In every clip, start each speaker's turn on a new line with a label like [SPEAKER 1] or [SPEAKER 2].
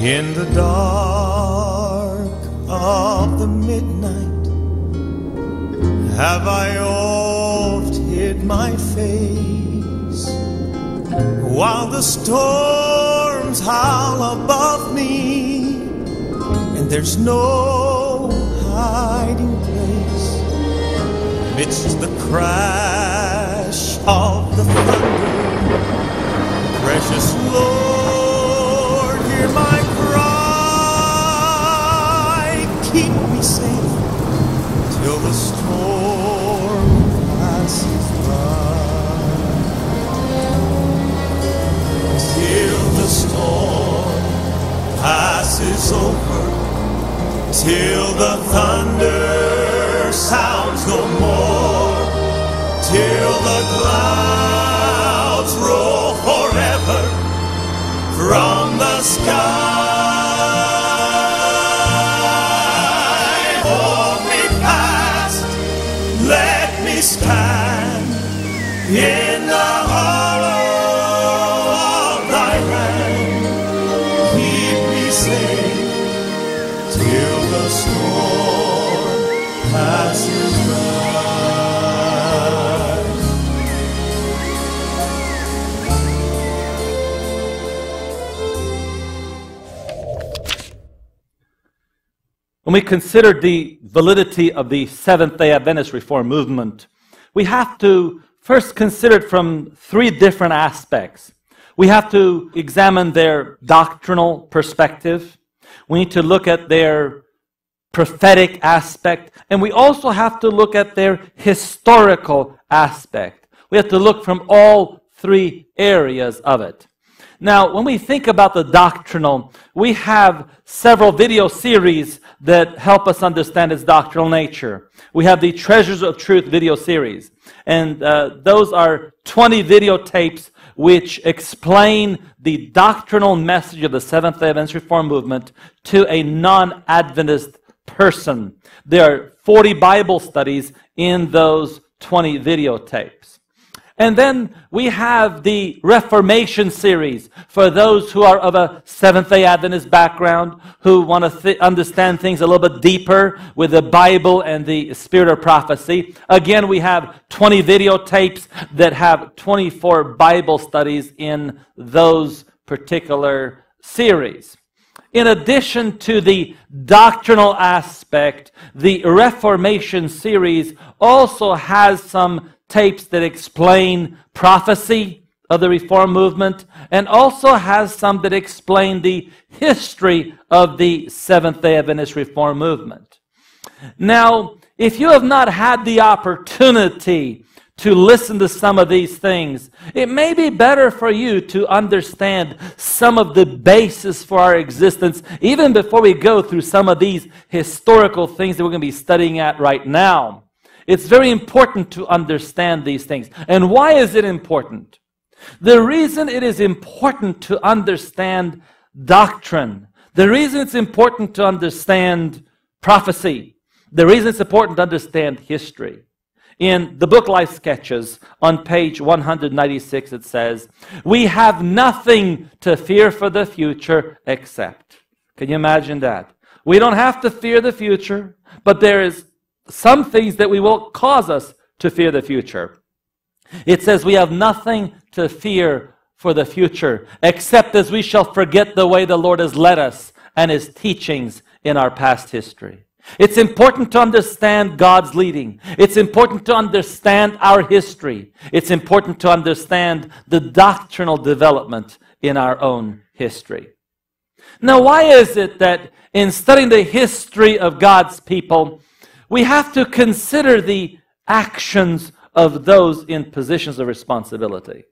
[SPEAKER 1] In the dark of the midnight have I oft hid my face, while the storms howl above me, and there's no hiding place. Amidst the crash of the thunder, precious Lord, hear my cry. Keep me safe till the storm passes by. Till the storm passes over, till the thunder sounds no more, till the clouds roll forever from the sky. Hold me fast, let me stand in the hollow of thy hand. Keep me safe till the storm passes by.
[SPEAKER 2] When we consider the validity of the Seventh-day Adventist Reform Movement, we have to first consider it from three different aspects. We have to examine their doctrinal perspective. We need to look at their prophetic aspect. And we also have to look at their historical aspect. We have to look from all three areas of it. Now, when we think about the doctrinal, we have several video series that help us understand its doctrinal nature. We have the Treasures of Truth video series, and those are 20 videotapes which explain the doctrinal message of the Seventh-day Adventist Reform Movement to a non-Adventist person. There are 40 Bible studies in those 20 videotapes. And then we have the Reformation series for those who are of a Seventh-day Adventist background, who want to understand things a little bit deeper with the Bible and the spirit of prophecy. Again, we have 20 videotapes that have 24 Bible studies in those particular series. In addition to the doctrinal aspect, the Reformation series also has some tapes that explain prophecy of the Reform movement, and also has some that explain the history of the Seventh-day Adventist Reform movement. Now, if you have not had the opportunity to listen to some of these things, it may be better for you to understand some of the basis for our existence, even before we go through some of these historical things that we're going to be studying at right now. It's very important to understand these things. And why is it important? The reason it is important to understand doctrine, the reason it's important to understand prophecy, the reason it's important to understand history. In the book Life Sketches, on page 196, it says, "We have nothing to fear for the future except." Can you imagine that? We don't have to fear the future, but there is some things that will cause us to fear the future. It says we have nothing to fear for the future, except as we shall forget the way the Lord has led us and His teachings in our past history. It's important to understand God's leading. It's important to understand our history. It's important to understand the doctrinal development in our own history. Now, why is it that in studying the history of God's people, we have to consider the actions of those in positions of responsibility?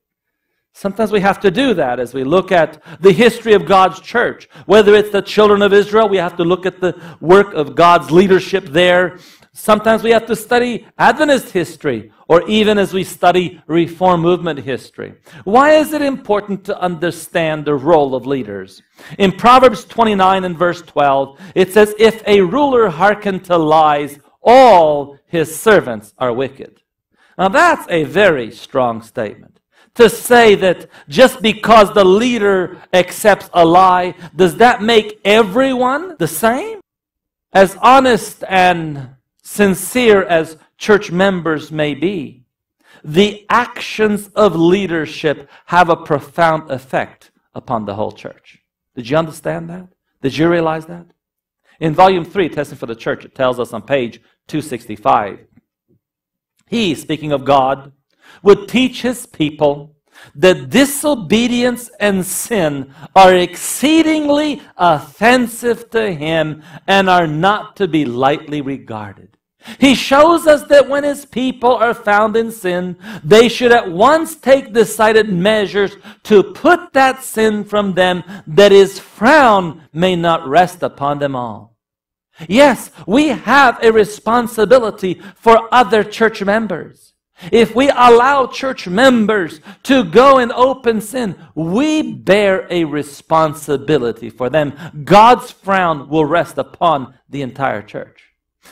[SPEAKER 2] Sometimes we have to do that as we look at the history of God's church. Whether it's the children of Israel, we have to look at the work of God's leadership there. Sometimes we have to study Adventist history, or even as we study Reform movement history. Why is it important to understand the role of leaders? In Proverbs 29 and verse 12, it says, "If a ruler hearken to lies, all his servants are wicked." Now that's a very strong statement. to say that just because the leader accepts a lie, does that make everyone the same? As honest and sincere as church members may be, the actions of leadership have a profound effect upon the whole church. Did you understand that? Did you realize that? In Volume 3, Testing for the Church, it tells us on page 265, He, speaking of God, would teach His people that disobedience and sin are exceedingly offensive to Him and are not to be lightly regarded. He shows us that when His people are found in sin, they should at once take decided measures to put that sin from them, that His frown may not rest upon them all. Yes, we have a responsibility for other church members. If we allow church members to go in open sin, we bear a responsibility for them. God's frown will rest upon the entire church.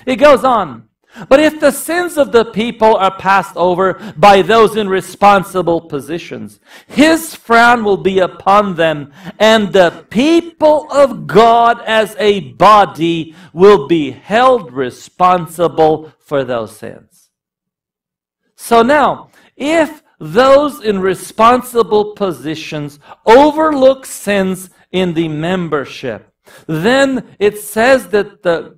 [SPEAKER 2] It goes on. But if the sins of the people are passed over by those in responsible positions, His frown will be upon them, and the people of God as a body will be held responsible for those sins. So now, if those in responsible positions overlook sins in the membership, then it says that the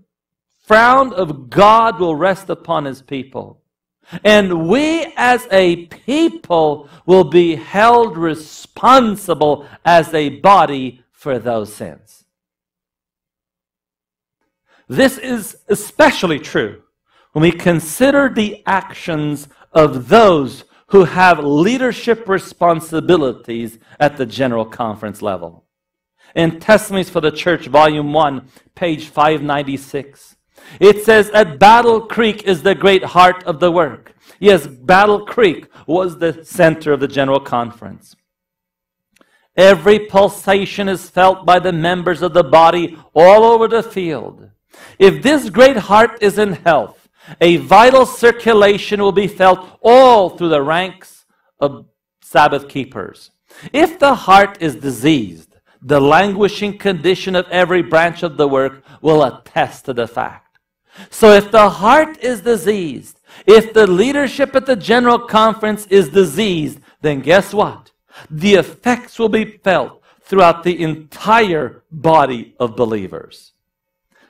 [SPEAKER 2] frown of God will rest upon His people. And we as a people will be held responsible as a body for those sins. This is especially true when we consider the actions of those who have leadership responsibilities at the General Conference level. In Testimonies for the Church, Volume 1, page 596, it says, at Battle Creek is the great heart of the work. Yes, Battle Creek was the center of the General Conference. Every pulsation is felt by the members of the body all over the field. If this great heart is in health, a vital circulation will be felt all through the ranks of Sabbath keepers. If the heart is diseased, the languishing condition of every branch of the work will attest to the fact. So if the heart is diseased, if the leadership at the General Conference is diseased, then guess what? The effects will be felt throughout the entire body of believers.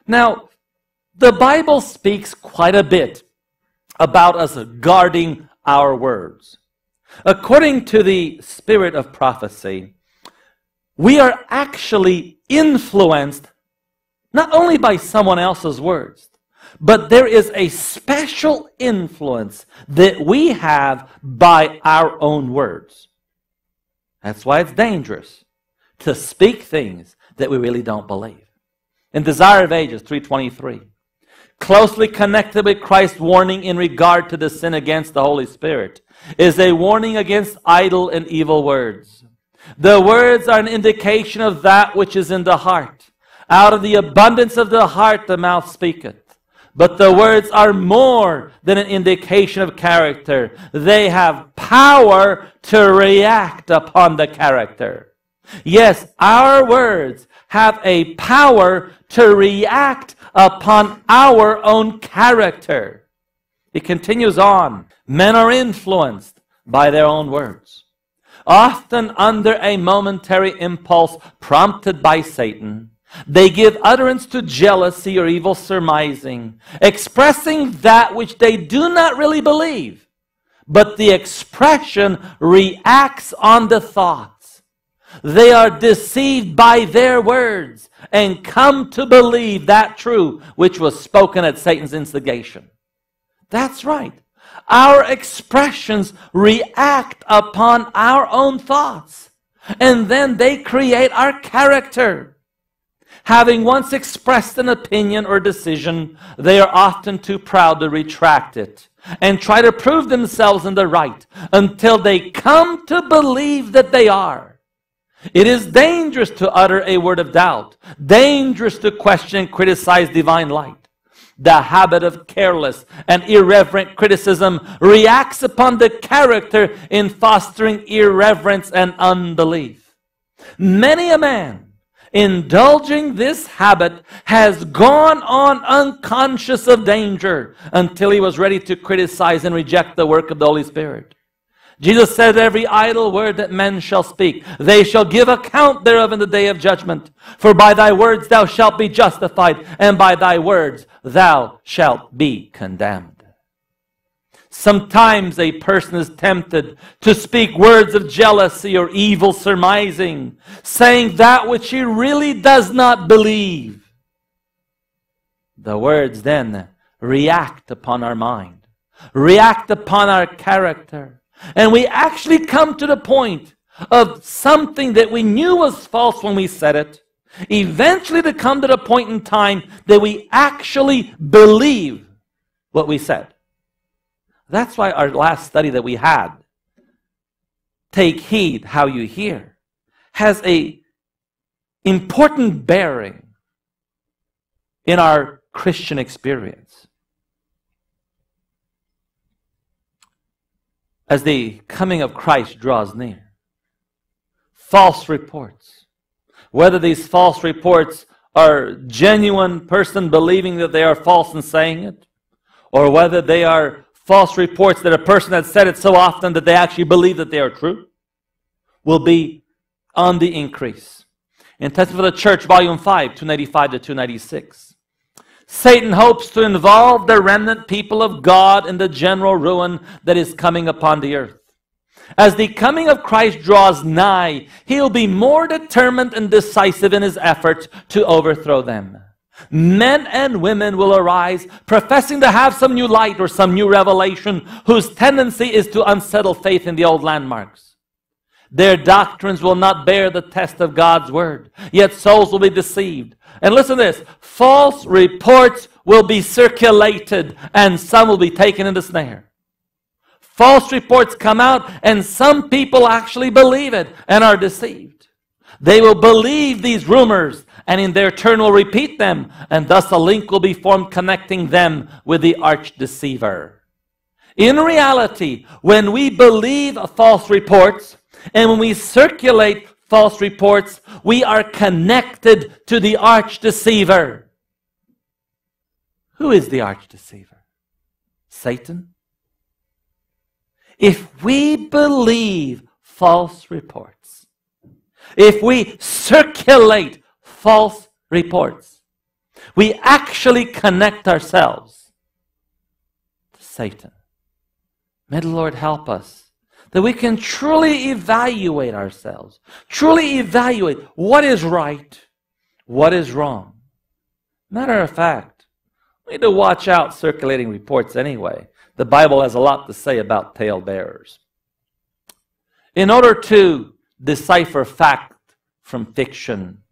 [SPEAKER 2] Now, the Bible speaks quite a bit about us guarding our words. According to the spirit of prophecy, we are actually influenced not only by someone else's words, but there is a special influence that we have by our own words. That's why it's dangerous to speak things that we really don't believe. In Desire of Ages 3:23, closely connected with Christ's warning in regard to the sin against the Holy Spirit is a warning against idle and evil words. The words are an indication of that which is in the heart. Out of the abundance of the heart the mouth speaketh. But the words are more than an indication of character. They have power to react upon the character. Yes, our words have a power to react upon our own character. It continues on. Men are influenced by their own words, often under a momentary impulse prompted by Satan. They give utterance to jealousy or evil surmising, expressing that which they do not really believe, but the expression reacts on the thoughts. They are deceived by their words and come to believe that true which was spoken at Satan's instigation. That's right. Our expressions react upon our own thoughts, and then they create our character. Having once expressed an opinion or decision, they are often too proud to retract it and try to prove themselves in the right until they come to believe that they are. It is dangerous to utter a word of doubt, dangerous to question and criticize divine light. The habit of careless and irreverent criticism reacts upon the character in fostering irreverence and unbelief. Many a man indulging this habit has gone on unconscious of danger until he was ready to criticize and reject the work of the Holy Spirit. Jesus said, every idle word that men shall speak, they shall give account thereof in the day of judgment. For by thy words thou shalt be justified, and by thy words thou shalt be condemned. Sometimes a person is tempted to speak words of jealousy or evil surmising, saying that which he really does not believe. The words then react upon our mind, react upon our character. And we actually come to the point of something that we knew was false when we said it, eventually to come to the point in time that we actually believe what we said. That's why our last study that we had, Take Heed How You Hear, has an important bearing in our Christian experience. As the coming of Christ draws near, false reports, whether these false reports are genuine person believing that they are false and saying it, or whether they are false reports that a person has said it so often that they actually believe that they are true, will be on the increase. In Testament for the Church, Volume 5, 295 to 296. Satan hopes to involve the remnant people of God in the general ruin that is coming upon the earth. As the coming of Christ draws nigh, he'll be more determined and decisive in his efforts to overthrow them. Men and women will arise professing to have some new light or some new revelation whose tendency is to unsettle faith in the old landmarks. Their doctrines will not bear the test of God's word, yet souls will be deceived. And listen to this, false reports will be circulated and some will be taken into snare. False reports come out and some people actually believe it and are deceived. They will believe these rumors and in their turn will repeat them, and thus a link will be formed connecting them with the arch deceiver. In reality, when we believe false reports and when we circulate false reports, we are connected to the arch deceiver. Who is the arch deceiver? Satan? If we believe false reports, if we circulate false reports, we actually connect ourselves to Satan. May the Lord help us that we can truly evaluate ourselves, truly evaluate what is right, what is wrong. Matter of fact, we need to watch out circulating reports anyway. The Bible has a lot to say about talebearers. In order to decipher fact from fiction,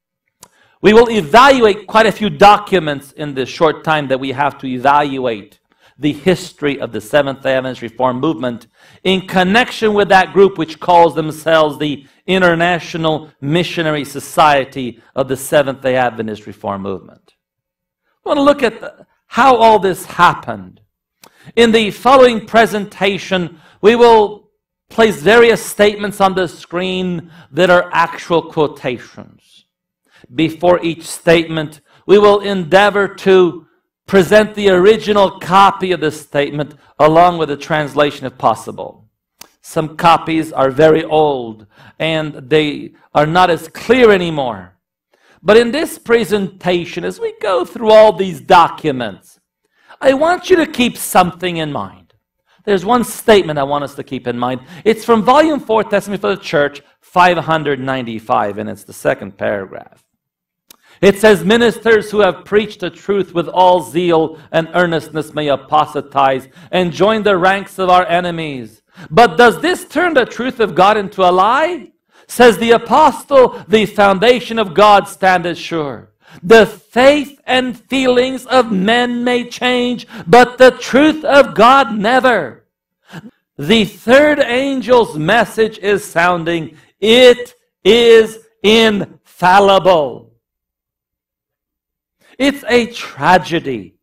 [SPEAKER 2] we will evaluate quite a few documents in this short time that we have to evaluate the history of the Seventh-day Adventist Reform Movement in connection with that group which calls themselves the International Missionary Society of the Seventh-day Adventist Reform Movement. I want to look at how all this happened. In the following presentation, we will place various statements on the screen that are actual quotations. Before each statement, we will endeavor to present the original copy of the statement along with a translation if possible. Some copies are very old and they are not as clear anymore. But in this presentation, as we go through all these documents, I want you to keep something in mind. There's one statement I want us to keep in mind. It's from Volume 4, Testimony for the Church, 595, and it's the second paragraph. It says, ministers who have preached the truth with all zeal and earnestness may apostatize and join the ranks of our enemies. But does this turn the truth of God into a lie? Says the apostle, the foundation of God standeth sure. The faith and feelings of men may change, but the truth of God never. The third angel's message is sounding. It is infallible. It's a tragedy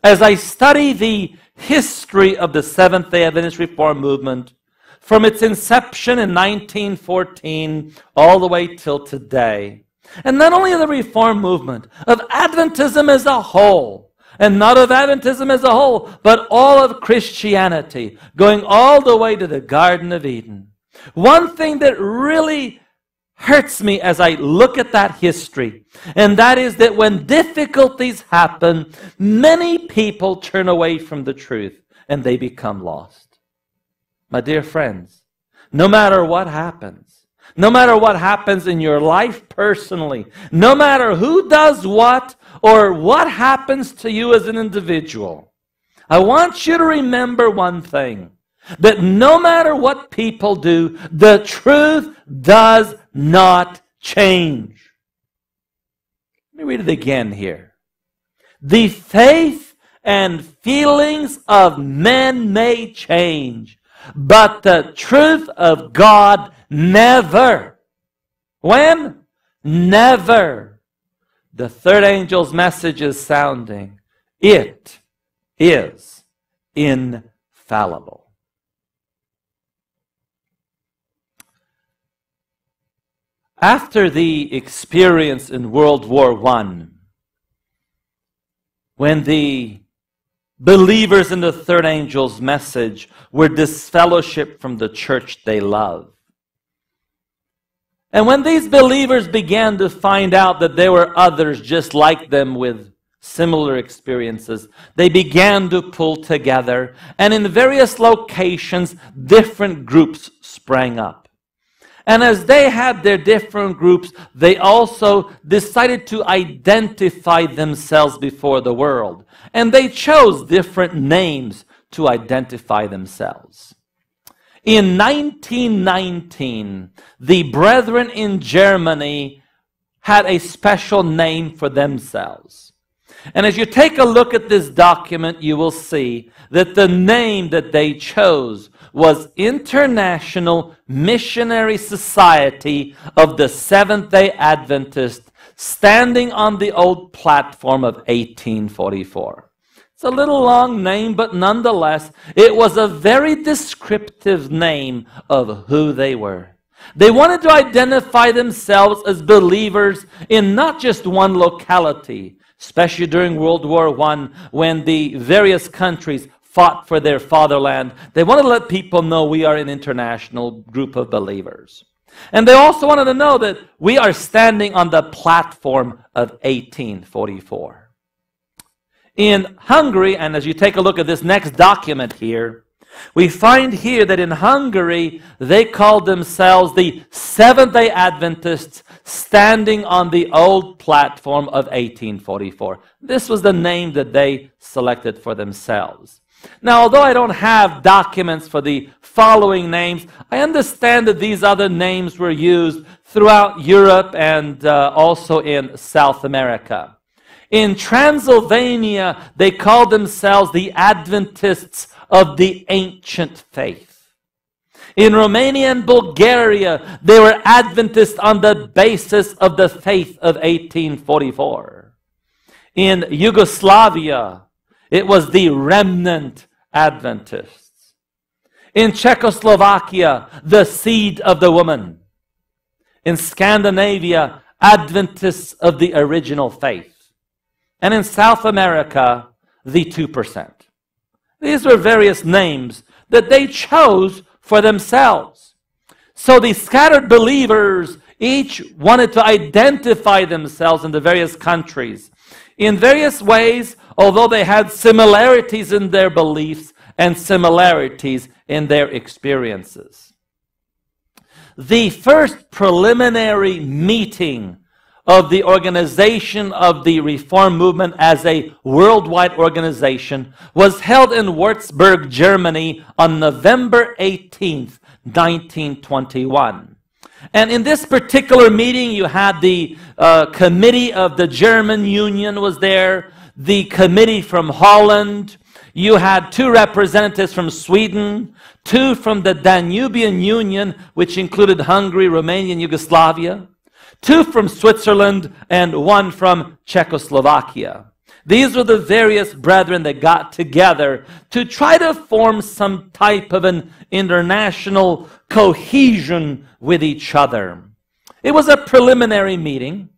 [SPEAKER 2] as I study the history of the Seventh-day Adventist Reform Movement, from its inception in 1914 all the way till today, and not only of the Reform Movement, of Adventism as a whole, and not of Adventism as a whole, but all of Christianity, going all the way to the Garden of Eden. One thing that really hurts me as I look at that history, and that is that when difficulties happen, many people turn away from the truth and they become lost. My dear friends, no matter what happens in your life personally, no matter who does what or what happens to you as an individual, I want you to remember one thing, that no matter what people do, the truth does not change. Let me read it again here. The faith and feelings of men may change, but the truth of God never. When? Never. The third angel's message is sounding. It is infallible. After the experience in World War I, when the believers in the third angel's message were disfellowshipped from the church they love, and when these believers began to find out that there were others just like them with similar experiences, they began to pull together, and in various locations, different groups sprang up. And as they had their different groups, they also decided to identify themselves before the world. And they chose different names to identify themselves. In 1919, the brethren in Germany had a special name for themselves. And as you take a look at this document, you will see that the name that they chose was International Missionary Society of the Seventh-day Adventist, standing on the old platform of 1844. It's a little long name, but nonetheless, it was a very descriptive name of who they were. They wanted to identify themselves as believers in not just one locality, especially during World War I, when the various countries fought for their fatherland. They wanted to let people know we are an international group of believers. And they also wanted to know that we are standing on the platform of 1844. In Hungary, and as you take a look at this next document here, we find here that in Hungary, they called themselves the Seventh-day Adventists, standing on the old platform of 1844. This was the name that they selected for themselves. Now, although I don't have documents for the following names, I understand that these other names were used throughout Europe and also in South America. In Transylvania, they called themselves the Adventists of the Ancient Faith. In Romania and Bulgaria, they were Adventists on the basis of the faith of 1844. In Yugoslavia, it was the Remnant Adventists. In Czechoslovakia, the Seed of the Woman. In Scandinavia, Adventists of the Original Faith. And in South America, the 2%. These were various names that they chose for themselves. So the scattered believers each wanted to identify themselves in the various countries in various ways, although they had similarities in their beliefs and similarities in their experiences. The first preliminary meeting of the organization of the Reform Movement as a worldwide organization was held in Würzburg, Germany on November 18th, 1921. And in this particular meeting, you had the committee of the German Union was there, the committee from Holland, you had 2 representatives from Sweden, 2 from the Danubian Union, which included Hungary, Romania, and Yugoslavia, 2 from Switzerland, and 1 from Czechoslovakia. These were the various brethren that got together to try to form some type of an international cohesion with each other. It was a preliminary meeting,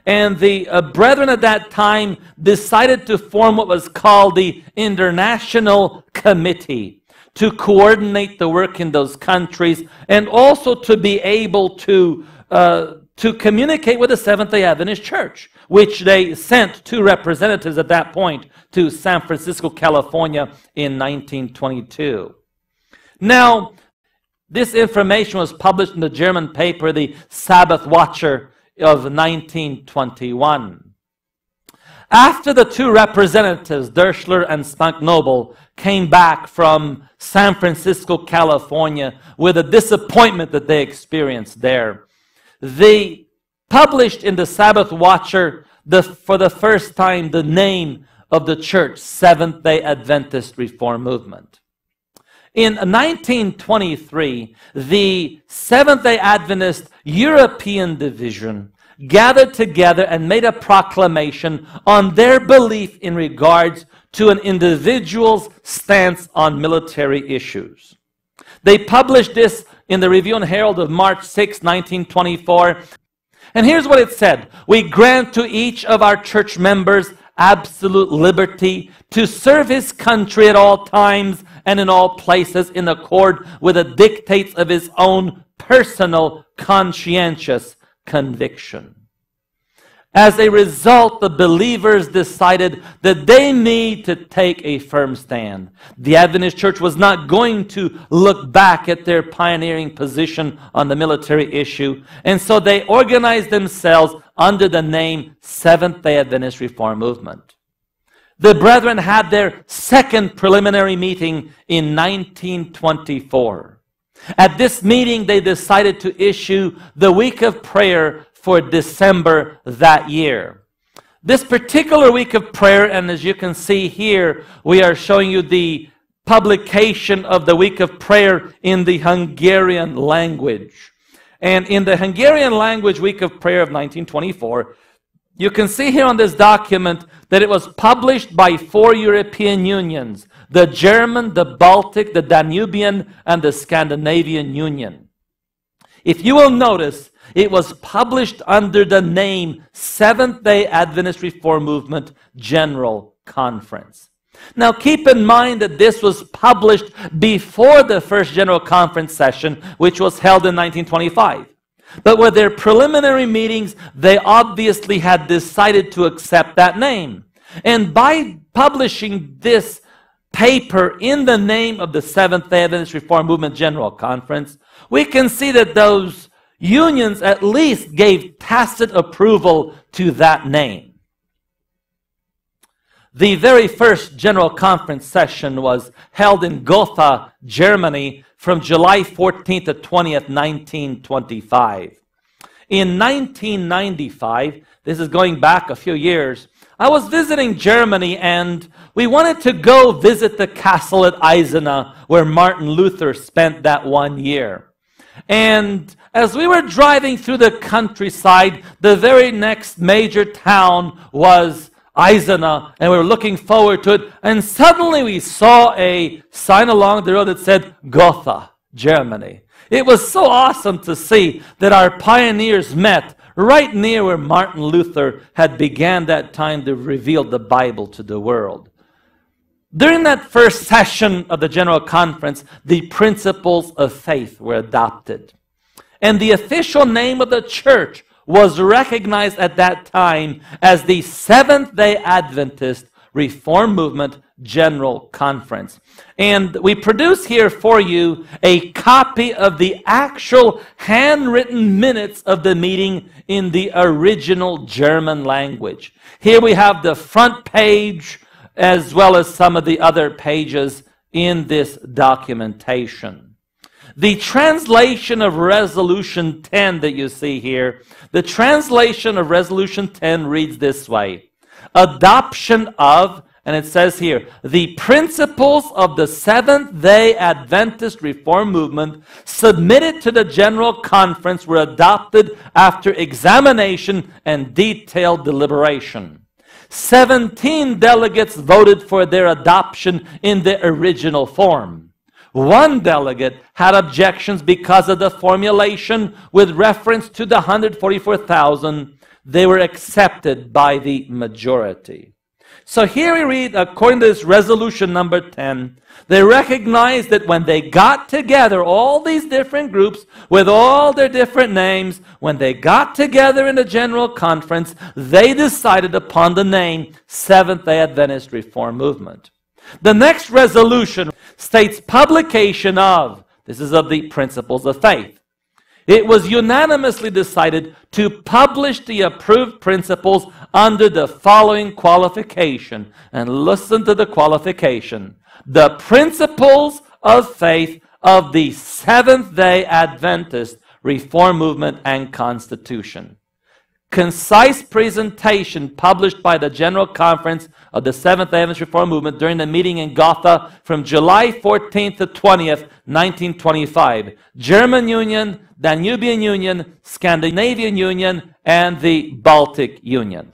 [SPEAKER 2] and the brethren at that time decided to form what was called the International Committee to coordinate the work in those countries and also to be able to communicate with the Seventh-day Adventist Church, which they sent two representatives at that point to San Francisco, California in 1922. Now, this information was published in the German paper, the Sabbath Watcher, of 1921. After the two representatives, Derschler and Spunk-Noble, came back from San Francisco, California, with a disappointment that they experienced there, they published in the Sabbath Watcher for the first time the name of the church, Seventh-day Adventist Reform Movement. In 1923, the Seventh-day Adventist European Division gathered together and made a proclamation on their belief in regards to an individual's stance on military issues. They published this in the Review and Herald of March 6, 1924. And here's what it said: "We grant to each of our church members absolute liberty to serve his country at all times and in all places in accord with the dictates of his own personal conscientious conviction." As a result, the believers decided that they need to take a firm stand. The Adventist Church was not going to look back at their pioneering position on the military issue, and so they organized themselves under the name Seventh-day Adventist Reform Movement. The brethren had their second preliminary meeting in 1924. At this meeting, they decided to issue the week of prayer for December that year. This particular week of prayer, and as you can see here, we are showing you the publication of the week of prayer in the Hungarian language. And in the Hungarian language week of prayer of 1924, you can see here on this document that it was published by 4 European unions: the German, the Baltic, the Danubian, and the Scandinavian Union. If you will notice, it was published under the name Seventh-day Adventist Reform Movement General Conference. Now keep in mind that this was published before the first General Conference session, which was held in 1925. But with their preliminary meetings, they obviously had decided to accept that name. And by publishing this paper in the name of the Seventh-day Adventist Reform Movement General Conference, we can see that those unions at least gave tacit approval to that name. The very first General Conference session was held in Gotha, Germany, from July 14th to 20th, 1925. In 1995, this is going back a few years, I was visiting Germany and we wanted to go visit the castle at Eisenach where Martin Luther spent that 1 year. And as we were driving through the countryside, the very next major town was Eisenach, and we were looking forward to it, and suddenly we saw a sign along the road that said Gotha, Germany. It was so awesome to see that our pioneers met right near where Martin Luther had began that time to reveal the Bible to the world. During that first session of the General Conference, the principles of faith were adopted. And the official name of the church was recognized at that time as the Seventh-day Adventist Reform Movement General Conference. And we produce here for you a copy of the actual handwritten minutes of the meeting in the original German language. Here we have the front page as well as some of the other pages in this documentation. The translation of Resolution 10 that you see here, the translation of Resolution 10 reads this way: adoption of, and it says here, the principles of the Seventh-day Adventist Reform Movement submitted to the General Conference were adopted after examination and detailed deliberation. 17 delegates voted for their adoption in the original form. One delegate had objections because of the formulation with reference to the 144,000. They were accepted by the majority. So here we read, according to this resolution number 10, they recognized that when they got together, all these different groups with all their different names, when they got together in a general conference, they decided upon the name Seventh-day Adventist Reform Movement. The next resolution states publication of, this is of the principles of faith. It was unanimously decided to publish the approved principles under the following qualification. And listen to the qualification. The principles of faith of the Seventh-day Adventist Reform Movement and Constitution. Concise presentation published by the General Conference of the Seventh-day Adventist Reform Movement during the meeting in Gotha from July 14th to 20th, 1925. German Union, Danubian Union, Scandinavian Union, and the Baltic Union.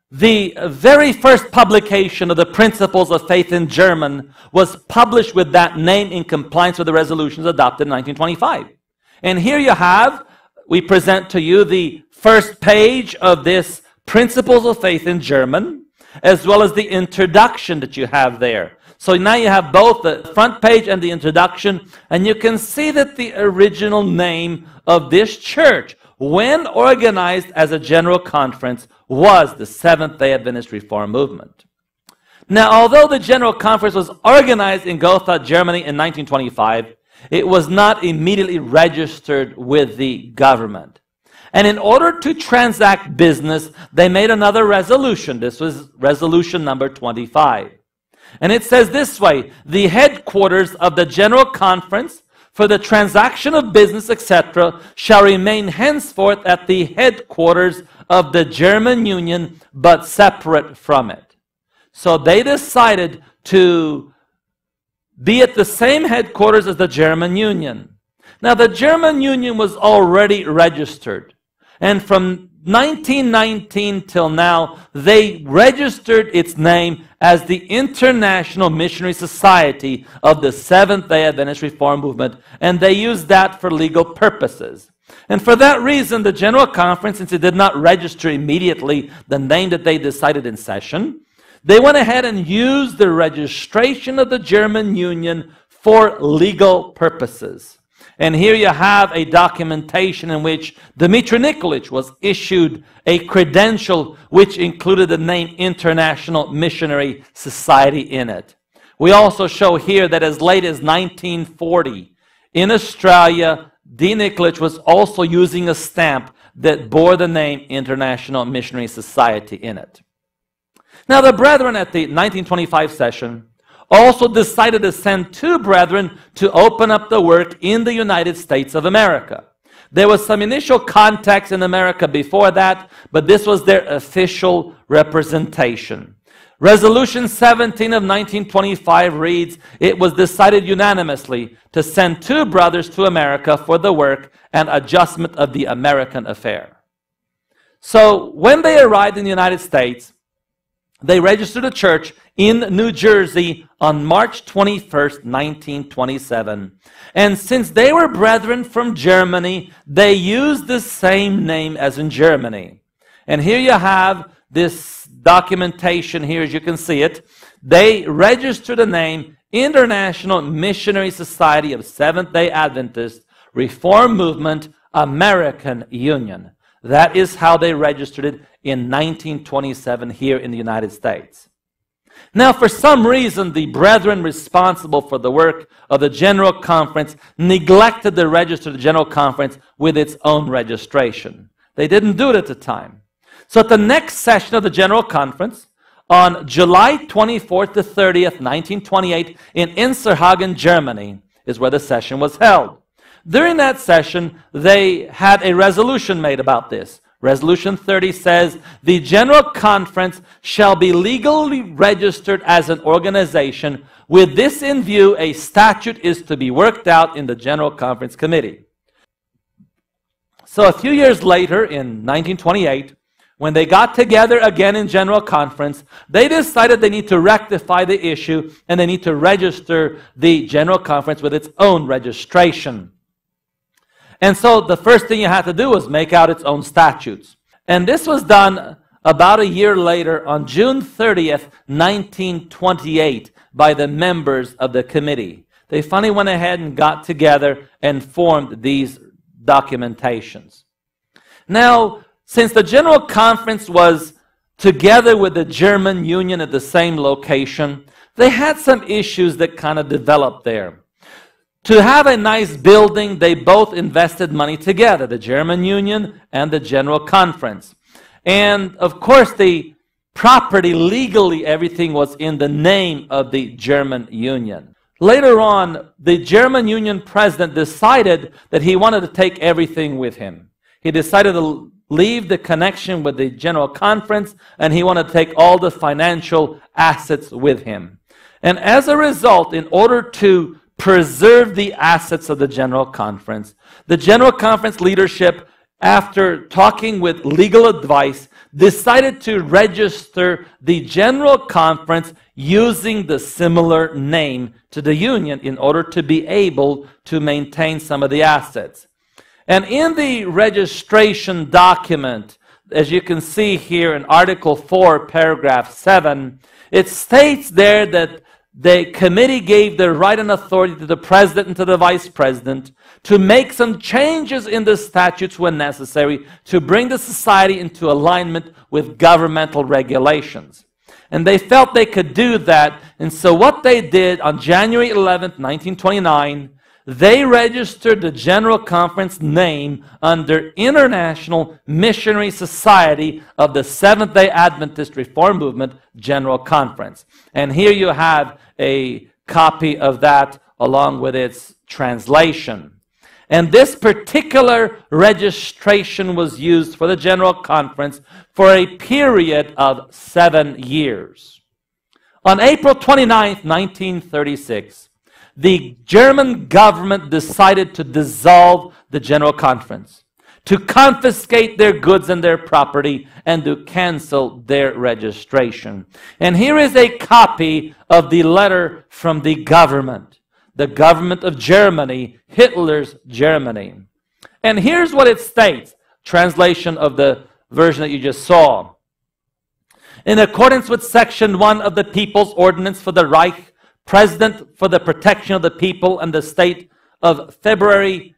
[SPEAKER 2] The very first publication of the Principles of Faith in German was published with that name in compliance with the resolutions adopted in 1925. And here you have, we present to you the first page of this Principles of Faith in German, as well as the introduction that you have there. So now you have both the front page and the introduction, and you can see that the original name of this church, when organized as a general conference, was the Seventh-day Adventist Reform Movement. Now, although the general conference was organized in Gotha, Germany in 1925, it was not immediately registered with the government. And in order to transact business, they made another resolution. This was resolution number 25. And it says this way: the headquarters of the General Conference for the transaction of business, etc., shall remain henceforth at the headquarters of the German Union, but separate from it. So they decided to be at the same headquarters as the German Union. Now, the German Union was already registered. And from 1919 till now, they registered its name as the International Missionary Society of the Seventh-day Adventist Reform Movement, and they used that for legal purposes. And for that reason, the General Conference, since it did not register immediately the name that they decided in session, they went ahead and used the registration of the German Union for legal purposes. And here you have a documentation in which Dmitry Nikolic was issued a credential which included the name International Missionary Society in it. We also show here that as late as 1940, in Australia, D. Nikolic was also using a stamp that bore the name International Missionary Society in it. Now, the brethren at the 1925 session also decided to send two brethren to open up the work in the United States of America. There was some initial contacts in America before that, but this was their official representation. Resolution 17 of 1925 reads, it was decided unanimously to send two brothers to America for the work and adjustment of the American affair. So when they arrived in the United States, they registered a church in New Jersey on March 21st, 1927. And since they were brethren from Germany, they used the same name as in Germany. And here you have this documentation here, as you can see it. They registered the name International Missionary Society of Seventh-day Adventist Reform Movement American Union. That is how they registered it in 1927 here in the United States. Now, for some reason, the brethren responsible for the work of the General Conference neglected to register the General Conference with its own registration. They didn't do it at the time. So at the next session of the General Conference, on July 24th to 30th, 1928, in Inserhagen, Germany, is where the session was held. During that session, they had a resolution made about this. Resolution 30 says, the General Conference shall be legally registered as an organization. With this in view, a statute is to be worked out in the General Conference Committee. So a few years later, in 1928, when they got together again in General Conference, they decided they need to rectify the issue and they need to register the General Conference with its own registration. And so the first thing you had to do was make out its own statutes. And this was done about a year later on June 30th, 1928 by the members of the committee. They finally went ahead and got together and formed these documentations. Now, since the General Conference was together with the German Union at the same location, they had some issues that kind of developed there. To have a nice building, they both invested money together, the German Union and the General Conference. And of course, the property, legally, everything was in the name of the German Union. Later on, the German Union president decided that he wanted to take everything with him. He decided to leave the connection with the General Conference, and he wanted to take all the financial assets with him. And as a result, in order to preserve the assets of the General Conference leadership, after talking with legal advice, decided to register the General Conference using the similar name to the Union in order to be able to maintain some of the assets. And in the registration document, as you can see here in Article 4, Paragraph 7, it states there that the committee gave the right and authority to the president and to the vice president to make some changes in the statutes when necessary to bring the society into alignment with governmental regulations. And they felt they could do that, and so what they did on January 11th, 1929, they registered the General Conference name under International Missionary Society of the Seventh-day Adventist Reform Movement General Conference. And here you have a copy of that along with its translation. And this particular registration was used for the General Conference for a period of 7 years. On April 29th, 1936, the German government decided to dissolve the General Conference, to confiscate their goods and their property, and to cancel their registration. And here is a copy of the letter from the government of Germany, Hitler's Germany. And here's what it states, translation of the version that you just saw. In accordance with Section 1 of the People's Ordinance for the Reich, President for the Protection of the People and the State of February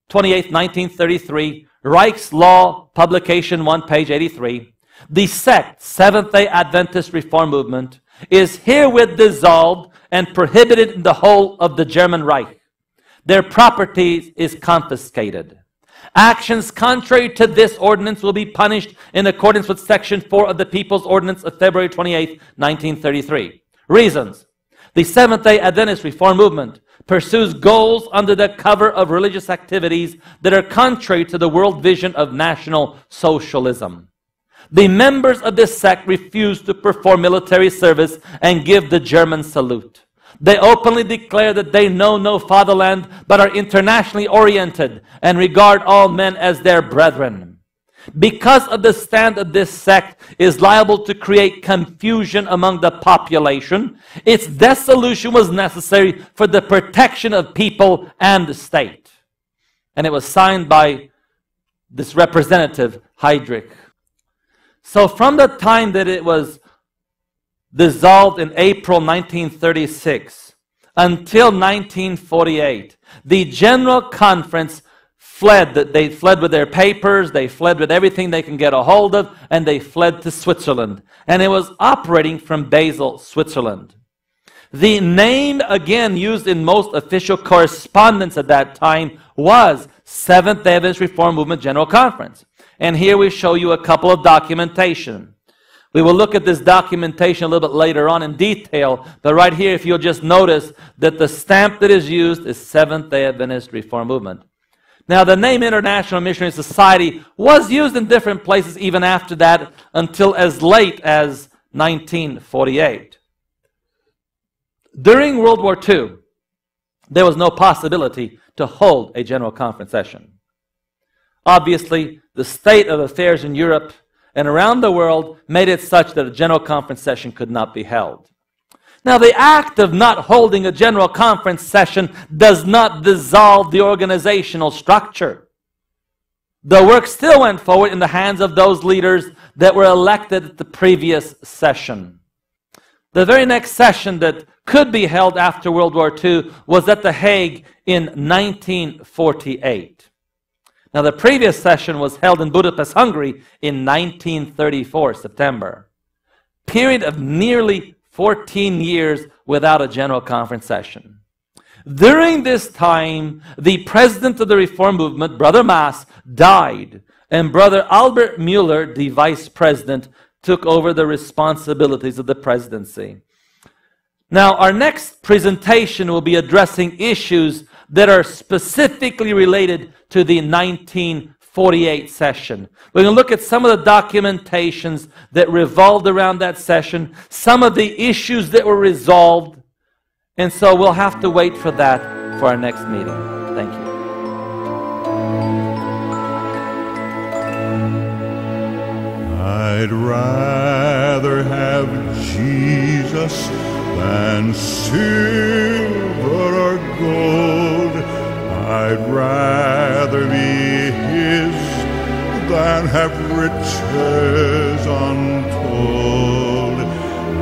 [SPEAKER 2] 28, 1933, Reich's Law, Publication 1, page 83, the sect, Seventh-day Adventist Reform Movement, is herewith dissolved and prohibited in the whole of the German Reich. Their property is confiscated. Actions contrary to this ordinance will be punished in accordance with Section 4 of the People's Ordinance of February 28, 1933. Reasons. The Seventh-day Adventist Reform Movement pursues goals under the cover of religious activities that are contrary to the world vision of National Socialism. The members of this sect refuse to perform military service and give the German salute. They openly declare that they know no fatherland but are internationally oriented and regard all men as their brethren. Because of the stand of this sect is liable to create confusion among the population, its dissolution was necessary for the protection of people and the state. And it was signed by this representative, Heydrich. So from the time that it was dissolved in April 1936 until 1948, the General Conference fled. They fled with their papers, they fled with everything they can get a hold of, and they fled to Switzerland. And it was operating from Basel, Switzerland. The name, again, used in most official correspondence at that time was Seventh-day Adventist Reform Movement General Conference. And here we show you a couple of documentation. We will look at this documentation a little bit later on in detail, but right here, if you'll just notice that the stamp that is used is Seventh-day Adventist Reform Movement. Now, the name International Missionary Society was used in different places even after that until as late as 1948. During World War II, there was no possibility to hold a General Conference session. Obviously, the state of affairs in Europe and around the world made it such that a general conference session could not be held. Now, the act of not holding a general conference session does not dissolve the organizational structure. The work still went forward in the hands of those leaders that were elected at the previous session. The very next session that could be held after World War II was at The Hague in 1948. Now, the previous session was held in Budapest, Hungary in 1934, September. Period of nearly 14 years without a general conference session. During this time, the president of the Reform Movement, Brother Maas, died, and Brother Albert Mueller, the vice president, took over the responsibilities of the presidency. Now, our next presentation will be addressing issues that are specifically related to the 1948 session. We're going to look at some of the documentations that revolved around that session, some of the issues that were resolved, and so we'll have to wait for that for our next meeting. Thank you.
[SPEAKER 1] I'd rather have Jesus than silver or gold. I'd rather be His than have riches untold.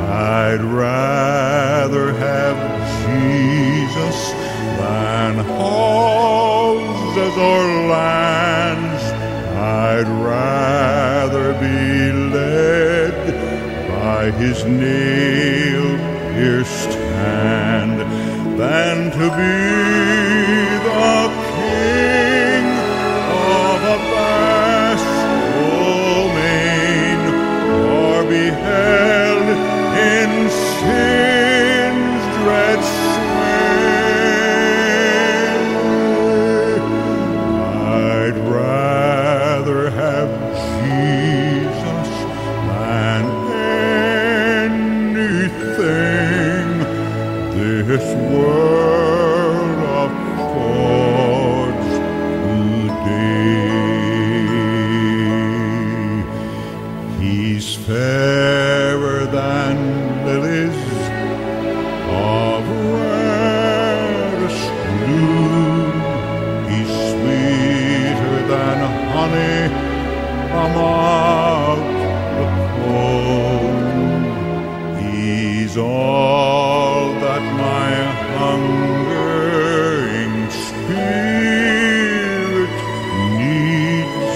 [SPEAKER 1] I'd rather have Jesus than houses or lands. I'd rather be led by His nail-pierced hand than to be the king of a vast domain, or be held in sin's dread sway. I'd rather have Jesus than anything this world affords today. He's fairer than lilies of reddest bloom. He's sweeter than honey from out the comb. He's all that my hungering spirit needs.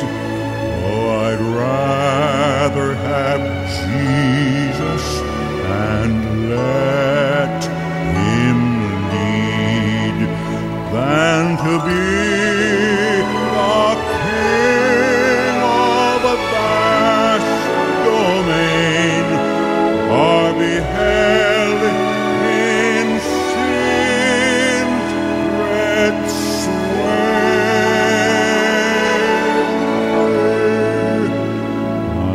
[SPEAKER 1] Oh, I'd rather have Jesus and let Him lead than to be the king of a vast domain, or be held in sin's dread sway.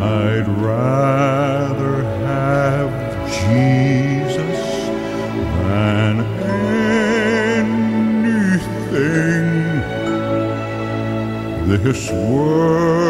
[SPEAKER 1] I'd rather have Jesus than anything this world